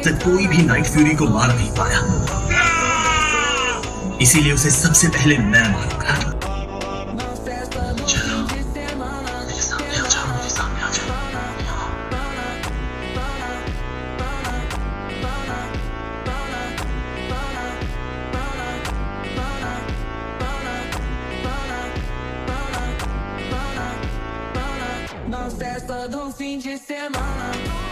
तक कोई भी नाइट फ्यूरी को मार नहीं पाया, इसीलिए उसे सबसे पहले मैं मारूंगा। चलो मेरे सामने आ जाओ, मेरे सामने आ जाओ। Na festa do fim de semana